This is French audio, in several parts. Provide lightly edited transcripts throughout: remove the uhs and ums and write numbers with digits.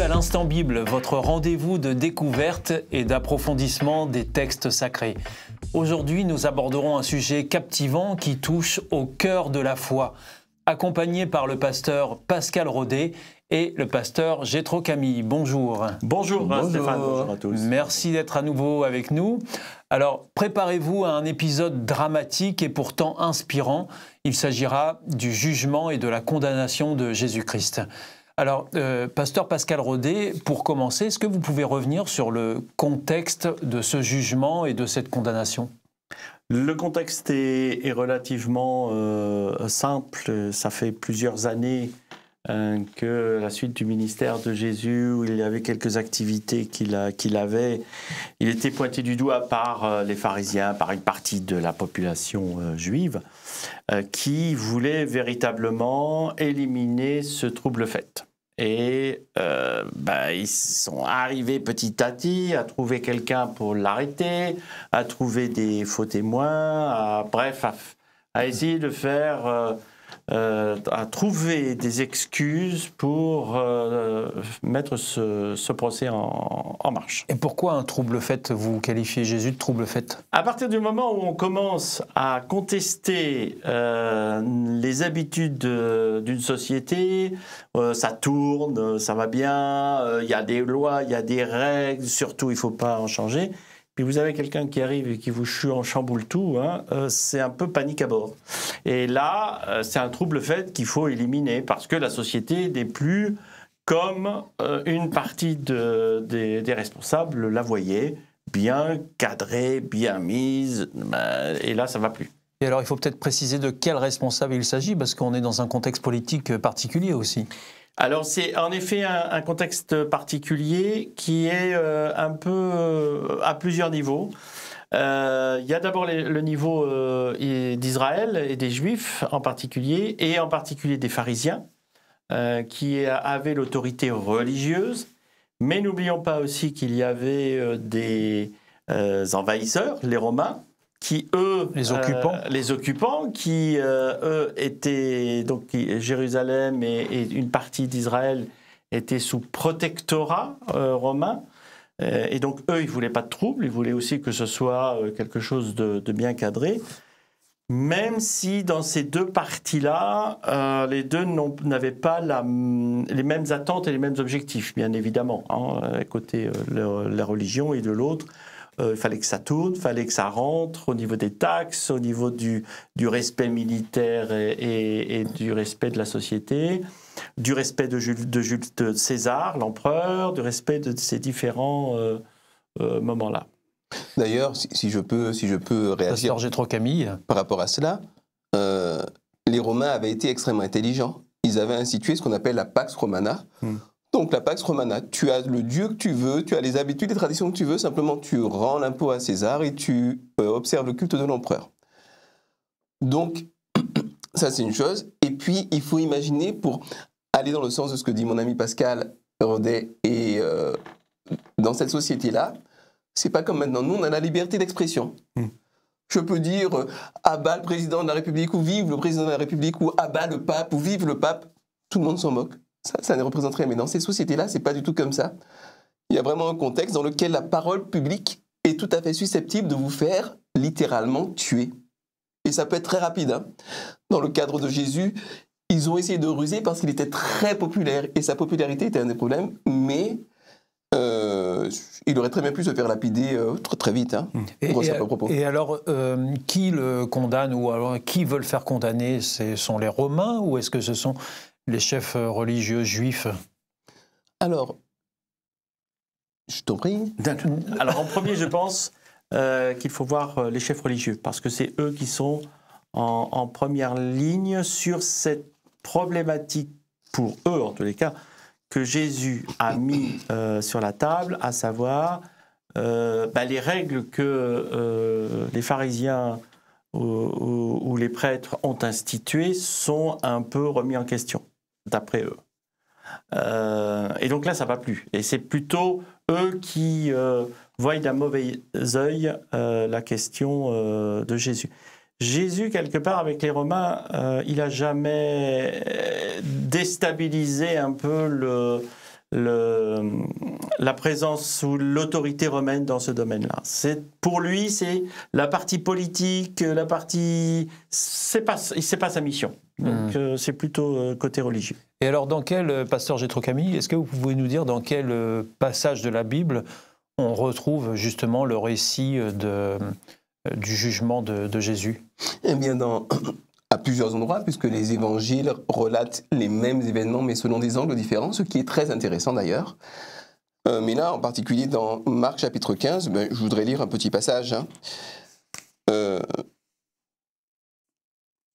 Bienvenue à l'Instant Bible, votre rendez-vous de découverte et d'approfondissement des textes sacrés. Aujourd'hui, nous aborderons un sujet captivant qui touche au cœur de la foi, accompagné par le pasteur Pascal Rodet et le pasteur Jétro Camille. Bonjour. Bonjour Stéphane, bonjour à tous. Merci d'être à nouveau avec nous. Alors, préparez-vous à un épisode dramatique et pourtant inspirant. Il s'agira du jugement et de la condamnation de Jésus-Christ. Alors, pasteur Pascal Rodet, pour commencer, est-ce que vous pouvez revenir sur le contexte de ce jugement et de cette condamnation ? Le contexte est relativement simple. Ça fait plusieurs années que la suite du ministère de Jésus, où il y avait quelques activités qu'il avait, il était pointé du doigt par les pharisiens, par une partie de la population juive, qui voulait véritablement éliminer ce trouble fait. Et ils sont arrivés petit à petit à trouver quelqu'un pour l'arrêter, à trouver des faux témoins, à essayer de faire, à trouver des excuses pour mettre ce procès en marche. Et pourquoi un trouble fait? Vous qualifiez Jésus de trouble fait? À partir du moment où on commence à contester les habitudes d'une société, ça tourne, ça va bien, il y a des lois, il y a des règles, surtout il ne faut pas en changer. Puis vous avez quelqu'un qui arrive et qui vous chamboule tout, c'est un peu panique à bord. Et là, c'est un trouble fait qu'il faut éliminer parce que la société n'est plus comme une partie des responsables la voyait, bien cadrée, bien mise, et là, ça ne va plus. Et alors, il faut peut-être préciser de quel responsable il s'agit, parce qu'on est dans un contexte politique particulier aussi. Alors, c'est en effet un contexte particulier qui est un peu à plusieurs niveaux. Il y a d'abord le niveau d'Israël et des Juifs en particulier, et en particulier des pharisiens, qui avaient l'autorité religieuse. Mais n'oublions pas aussi qu'il y avait des envahisseurs, les Romains, qui eux, les occupants, qui eux étaient donc Jérusalem et une partie d'Israël étaient sous protectorat romain, et donc eux ils voulaient pas de trouble, ils voulaient aussi que ce soit quelque chose de bien cadré, même si dans ces deux parties-là, les deux n'avaient pas les mêmes attentes et les mêmes objectifs, bien évidemment, côté la religion et de l'autre. Il fallait que ça tourne, il fallait que ça rentre au niveau des taxes, au niveau du respect militaire et du respect de la société, du respect de César, l'empereur, du respect de ces différents moments-là. D'ailleurs, si je peux réagir par rapport à cela, les Romains avaient été extrêmement intelligents. Ils avaient institué ce qu'on appelle la Pax Romana. Donc la Pax Romana, tu as le Dieu que tu veux, tu as les habitudes, les traditions que tu veux, simplement tu rends l'impôt à César et tu observes le culte de l'empereur. Donc ça c'est une chose. Et puis il faut imaginer, pour aller dans le sens de ce que dit mon ami Pascal Rodet, et dans cette société-là, c'est pas comme maintenant, nous on a la liberté d'expression. Je peux dire à bas le président de la République, ou vive le président de la République, ou à bas le pape, ou vive le pape, tout le monde s'en moque. Ça ne représente rien, mais dans ces sociétés-là, c'est pas du tout comme ça. Il y a vraiment un contexte dans lequel la parole publique est tout à fait susceptible de vous faire littéralement tuer. Et ça peut être très rapide. Dans le cadre de Jésus, ils ont essayé de ruser parce qu'il était très populaire, et sa popularité était un des problèmes, mais il aurait très bien pu se faire lapider très vite. Et alors, qui le condamne, ou alors qui veut le faire condamner? Ce sont les Romains, ou est-ce que ce sont les chefs religieux juifs? Alors, je t'en prie. Alors en premier, je pense qu'il faut voir les chefs religieux, parce que c'est eux qui sont en première ligne sur cette problématique, pour eux en tous les cas, que Jésus a mis sur la table, à savoir les règles que les pharisiens ou les prêtres ont instituées sont un peu remis en question, d'après eux. Et donc là, ça ne va plus. Et c'est plutôt eux qui voient d'un mauvais œil la question de Jésus. Jésus, quelque part, avec les Romains, il n'a jamais déstabilisé un peu la présence ou l'autorité romaine dans ce domaine-là. Pour lui, c'est la partie politique, la partie... c'est pas sa mission. Donc c'est plutôt côté religieux. Et alors, pasteur Jétro Camille, est-ce que vous pouvez nous dire dans quel passage de la Bible on retrouve justement le récit du jugement de Jésus? Eh bien, à plusieurs endroits, puisque les évangiles relatent les mêmes événements, mais selon des angles différents, ce qui est très intéressant d'ailleurs. Mais là, en particulier dans Marc chapitre 15, je voudrais lire un petit passage.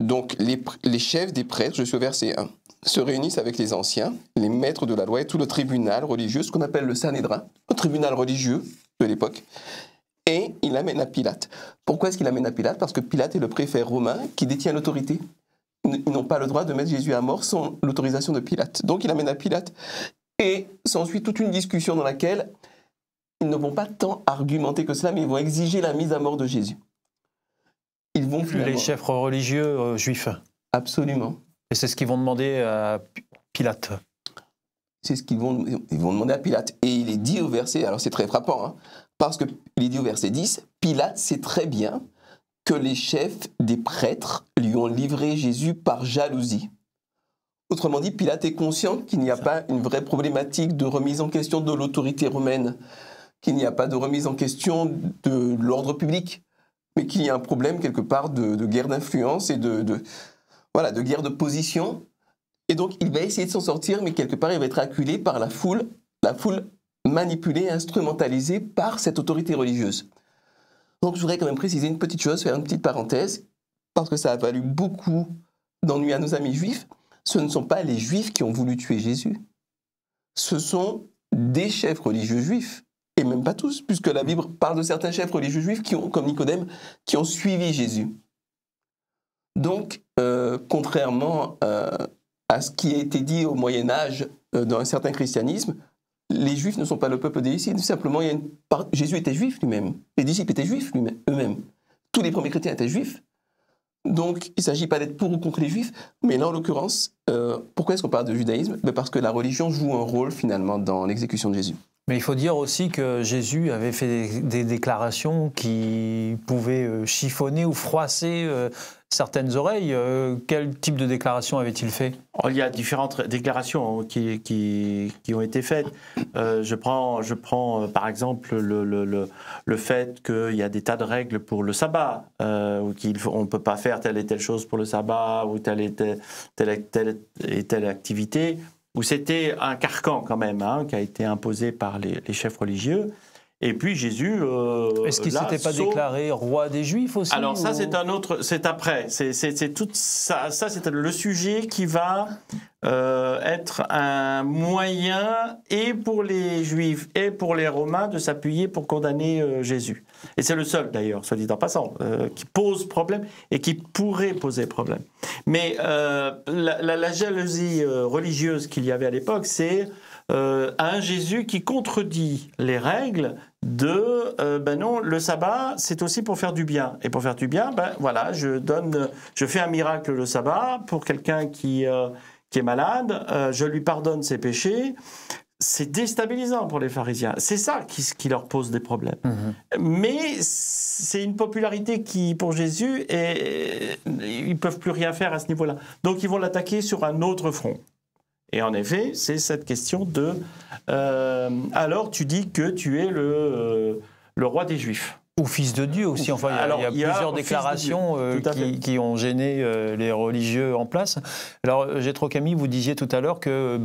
Donc, les chefs des prêtres, je suis au verset 1, se réunissent avec les anciens, les maîtres de la loi et tout le tribunal religieux, ce qu'on appelle le Sanhédrin, le tribunal religieux de l'époque, et il l'amène à Pilate. Pourquoi est-ce qu'il l'amène à Pilate? Parce que Pilate est le préfet romain qui détient l'autorité. Ils n'ont pas le droit de mettre Jésus à mort sans l'autorisation de Pilate. Donc il l'amène à Pilate. Et s'ensuit toute une discussion dans laquelle ils ne vont pas tant argumenter que cela, mais ils vont exiger la mise à mort de Jésus. Ils vont les chefs religieux juifs. Absolument. Et c'est ce qu'ils vont demander à Pilate. C'est ce qu'ils vont demander à Pilate. Et il est dit au verset, alors c'est très frappant, parce qu'il est dit au verset 10, Pilate sait très bien que les chefs des prêtres lui ont livré Jésus par jalousie. Autrement dit, Pilate est conscient qu'il n'y a pas une vraie problématique de remise en question de l'autorité romaine, qu'il n'y a pas de remise en question de l'ordre public, mais qu'il y a un problème quelque part de guerre d'influence et de guerre de position. Et donc, il va essayer de s'en sortir, mais quelque part, il va être acculé par la foule manipulée, instrumentalisée par cette autorité religieuse. Donc, je voudrais quand même préciser une petite chose, faire une petite parenthèse, parce que ça a valu beaucoup d'ennuis à nos amis juifs. Ce ne sont pas les juifs qui ont voulu tuer Jésus. Ce sont des chefs religieux juifs, et même pas tous, puisque la Bible parle de certains chefs religieux juifs, comme Nicodème, qui ont suivi Jésus. Donc, contrairement à ce qui a été dit au Moyen-Âge dans un certain christianisme, les Juifs ne sont pas le peuple déicide. Simplement, Jésus était juif lui-même. Les disciples étaient juifs eux-mêmes. Tous les premiers chrétiens étaient juifs. Donc, il ne s'agit pas d'être pour ou contre les Juifs, mais là, en l'occurrence, pourquoi est-ce qu'on parle de judaïsme? Parce que la religion joue un rôle, finalement, dans l'exécution de Jésus. Mais il faut dire aussi que Jésus avait fait des déclarations qui pouvaient chiffonner ou froisser certaines oreilles. Quel type de déclaration avait-il fait? Il y a différentes déclarations qui ont été faites. Je prends par exemple le fait qu'il y a des tas de règles pour le sabbat, ou qu'on ne peut pas faire telle et telle chose pour le sabbat, ou telle et telle activité, où c'était un carcan quand même, qui a été imposé par les chefs religieux. Et puis Jésus... Est-ce qu'il ne s'était pas déclaré roi des Juifs aussi? Alors ça, c'est après. C'est tout ça, c'est le sujet qui va être un moyen et pour les Juifs et pour les Romains de s'appuyer pour condamner Jésus. Et c'est le seul d'ailleurs, soit dit en passant, qui pose problème et qui pourrait poser problème. Mais la jalousie religieuse qu'il y avait à l'époque, c'est un Jésus qui contredit les règles de non, le sabbat c'est aussi pour faire du bien, et pour faire du bien, voilà, je fais un miracle le sabbat pour quelqu'un qui est malade, je lui pardonne ses péchés. C'est déstabilisant pour les pharisiens, c'est ça qui leur pose des problèmes. Mais c'est une popularité qui, pour Jésus, ils ne peuvent plus rien faire à ce niveau-là, donc ils vont l'attaquer sur un autre front. Et en effet, c'est cette question de alors tu dis que tu es le roi des Juifs. Ou fils de Dieu aussi. Enfin, il y a plusieurs déclarations qui ont gêné les religieux en place. Alors, Jétro Camille, vous disiez tout à l'heure que,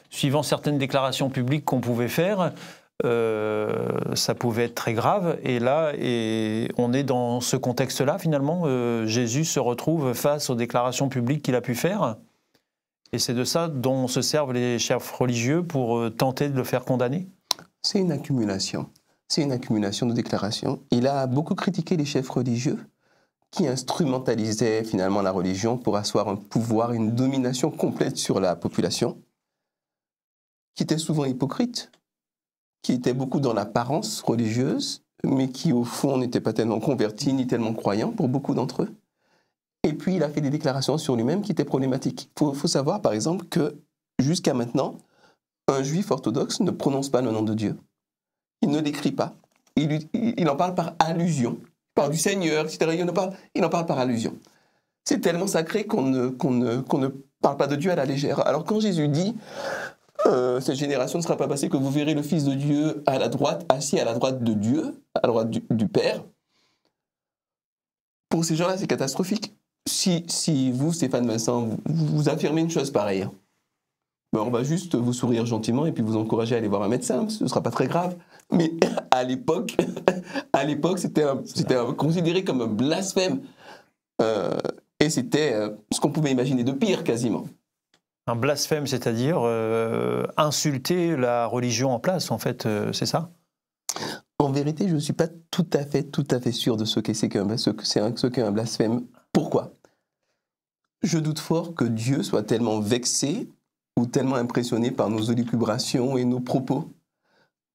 suivant certaines déclarations publiques qu'on pouvait faire, ça pouvait être très grave. Et là, on est dans ce contexte-là, finalement. Jésus se retrouve face aux déclarations publiques qu'il a pu faire. Et c'est de ça dont se servent les chefs religieux pour tenter de le faire condamner? C'est une accumulation. C'est une accumulation de déclarations. Il a beaucoup critiqué les chefs religieux qui instrumentalisaient finalement la religion pour asseoir un pouvoir, une domination complète sur la population, qui étaient souvent hypocrites, qui étaient beaucoup dans l'apparence religieuse, mais qui au fond n'étaient pas tellement convertis ni tellement croyants pour beaucoup d'entre eux. Et puis il a fait des déclarations sur lui-même qui étaient problématiques. Il faut savoir par exemple que jusqu'à maintenant, un juif orthodoxe ne prononce pas le nom de Dieu. Il ne l'écrit pas. Il en parle par allusion. Il parle du Seigneur, etc. Il en parle par allusion. C'est tellement sacré qu'on ne parle pas de Dieu à la légère. Alors quand Jésus dit cette génération ne sera pas passée que vous verrez le Fils de Dieu à la droite, assis à la droite de Dieu, à la droite du Père, pour ces gens-là, c'est catastrophique. Si vous, Stéphane Vincent, vous affirmez une chose pareille, ben on va juste vous sourire gentiment et puis vous encourager à aller voir un médecin, ce ne sera pas très grave. Mais à l'époque, c'était considéré comme un blasphème. Et c'était ce qu'on pouvait imaginer de pire, quasiment. Un blasphème, c'est-à-dire insulter la religion en place, en fait, c'est ça? En vérité, je ne suis pas tout à fait sûr de ce qu'est un blasphème. Pourquoi? Je doute fort que Dieu soit tellement vexé ou tellement impressionné par nos élucubrations et nos propos.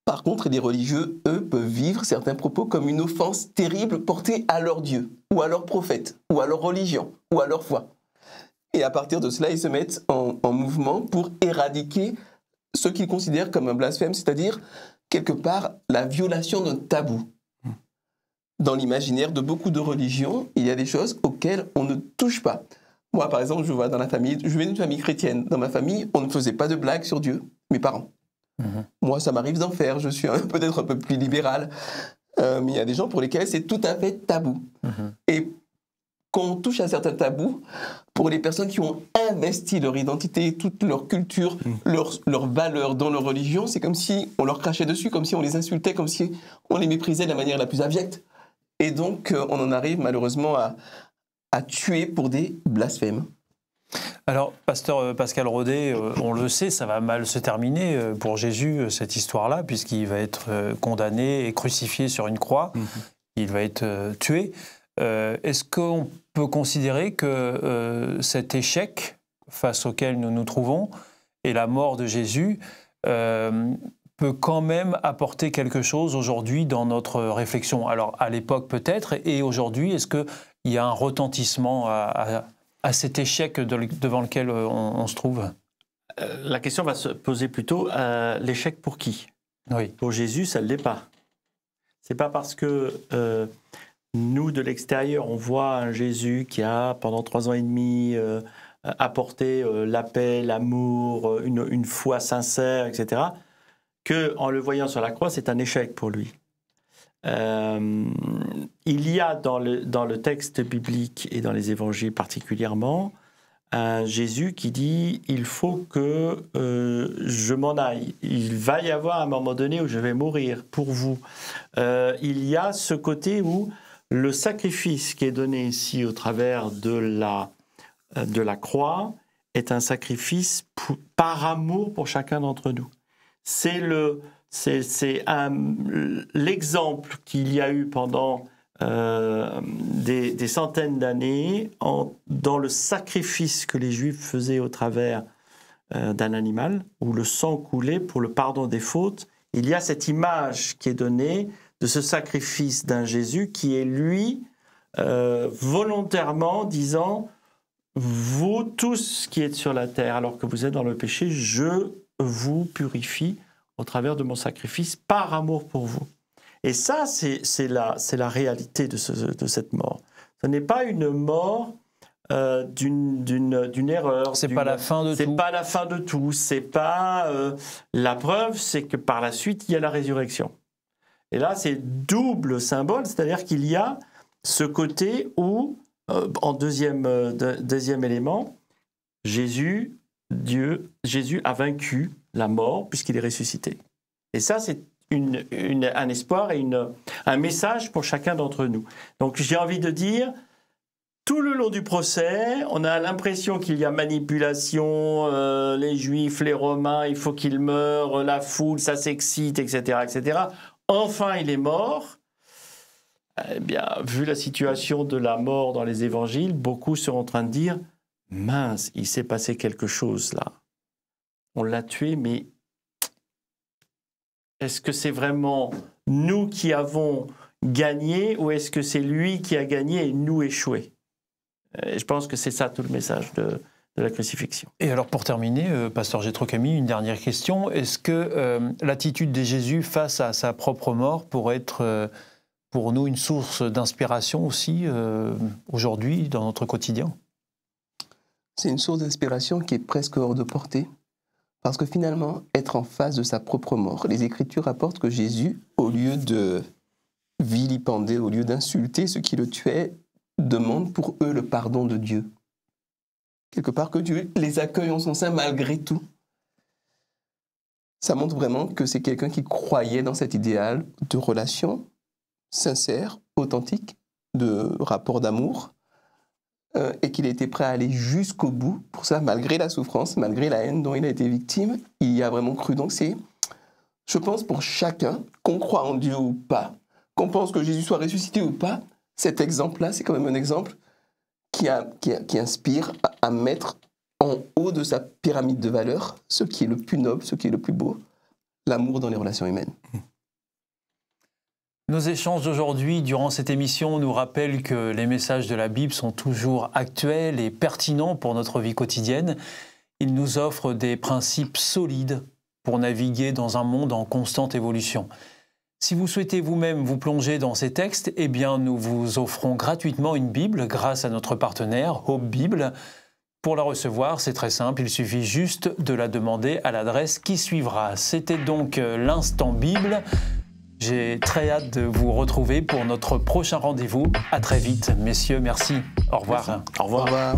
Par contre, les religieux, eux, peuvent vivre certains propos comme une offense terrible portée à leur Dieu, ou à leur prophète, ou à leur religion, ou à leur foi. Et à partir de cela, ils se mettent en mouvement pour éradiquer ce qu'ils considèrent comme un blasphème, c'est-à-dire, quelque part, la violation d'un tabou. Dans l'imaginaire de beaucoup de religions, il y a des choses auxquelles on ne touche pas. Moi, par exemple, je vois dans la famille, je viens d'une famille chrétienne. Dans ma famille, on ne faisait pas de blagues sur Dieu, mes parents. Moi, ça m'arrive d'en faire, je suis peut-être un peu plus libéral, mais il y a des gens pour lesquels c'est tout à fait tabou. Et quand on touche à certains tabous, pour les personnes qui ont investi leur identité, toute leur culture, leurs valeurs dans leur religion, c'est comme si on leur crachait dessus, comme si on les insultait, comme si on les méprisait de la manière la plus abjecte. Et donc, on en arrive malheureusement à tuer pour des blasphèmes. Alors, pasteur Pascal Rodet, on le sait, ça va mal se terminer pour Jésus, cette histoire-là, puisqu'il va être condamné et crucifié sur une croix. Il va être tué. Est-ce qu'on peut considérer que cet échec face auquel nous nous trouvons et la mort de Jésus peut quand même apporter quelque chose aujourd'hui dans notre réflexion? Alors, à l'époque peut-être, et aujourd'hui, est-ce qu'il y a un retentissement à cet échec devant lequel on se trouve? La question va se poser plutôt l'échec pour qui? Oui. Pour Jésus, ça ne l'est pas. C'est pas parce que nous, de l'extérieur, on voit un Jésus qui a, pendant 3 ans et demi, apporté la paix, l'amour, une foi sincère, etc., qu'en le voyant sur la croix, c'est un échec pour lui. Il y a dans le texte biblique et dans les évangiles particulièrement un Jésus qui dit « il faut que je m'en aille, il va y avoir un moment donné où je vais mourir pour vous ». Il y a ce côté où le sacrifice qui est donné ici au travers de la croix est un sacrifice par amour pour chacun d'entre nous. C'est l'exemple qu'il y a eu pendant des centaines d'années dans le sacrifice que les Juifs faisaient au travers d'un animal, où le sang coulait pour le pardon des fautes. Il y a cette image qui est donnée de ce sacrifice d'un Jésus qui est, lui, volontairement disant « Vous tous qui êtes sur la terre, alors que vous êtes dans le péché, je vous purifie au travers de mon sacrifice par amour pour vous. » Et ça, c'est la réalité de cette mort. Ce n'est pas une mort d'une erreur. C'est pas la fin de tout. C'est pas la fin de tout. C'est pas la preuve, c'est que par la suite, il y a la résurrection. Et là, c'est double symbole, c'est-à-dire qu'il y a ce côté où, en deuxième élément, Jésus a vaincu la mort puisqu'il est ressuscité. Et ça, c'est un espoir et un message pour chacun d'entre nous. Donc j'ai envie de dire, tout le long du procès, on a l'impression qu'il y a manipulation, les Juifs, les Romains, il faut qu'ils meurent, la foule, ça s'excite, etc., etc. Enfin, il est mort. Eh bien, vu la situation de la mort dans les évangiles, beaucoup sont en train de dire « Mince, il s'est passé quelque chose là. On l'a tué, mais est-ce que c'est vraiment nous qui avons gagné ou est-ce que c'est lui qui a gagné et nous échoué ?» Je pense que c'est ça tout le message de de la crucifixion. Et alors pour terminer, pasteur Jétro Camille, une dernière question. Est-ce que l'attitude de Jésus face à sa propre mort pourrait être pour nous une source d'inspiration aussi aujourd'hui dans notre quotidien? C'est une source d'inspiration qui est presque hors de portée. Parce que finalement, être en face de sa propre mort, les Écritures rapportent que Jésus, au lieu de vilipender, au lieu d'insulter ceux qui le tuaient, demande pour eux le pardon de Dieu. Quelque part que Dieu les accueille en son sein malgré tout. Ça montre vraiment que c'est quelqu'un qui croyait dans cet idéal de relation sincère, authentique, de rapport d'amour, et qu'il était prêt à aller jusqu'au bout. Pour ça, malgré la souffrance, malgré la haine dont il a été victime, il y a vraiment cru. Donc c'est, je pense, pour chacun, qu'on croit en Dieu ou pas, qu'on pense que Jésus soit ressuscité ou pas, cet exemple-là, c'est quand même un exemple qui inspire à mettre en haut de sa pyramide de valeurs ce qui est le plus noble, ce qui est le plus beau, l'amour dans les relations humaines. Nos échanges d'aujourd'hui, durant cette émission, nous rappellent que les messages de la Bible sont toujours actuels et pertinents pour notre vie quotidienne. Ils nous offrent des principes solides pour naviguer dans un monde en constante évolution. Si vous souhaitez vous-même vous plonger dans ces textes, eh bien, nous vous offrons gratuitement une Bible grâce à notre partenaire Hope Bible. Pour la recevoir, c'est très simple, il suffit juste de la demander à l'adresse qui suivra. C'était donc l'Instant Bible. J'ai très hâte de vous retrouver pour notre prochain rendez-vous. À très vite, messieurs, merci. Au revoir. Merci. Au revoir. Au revoir.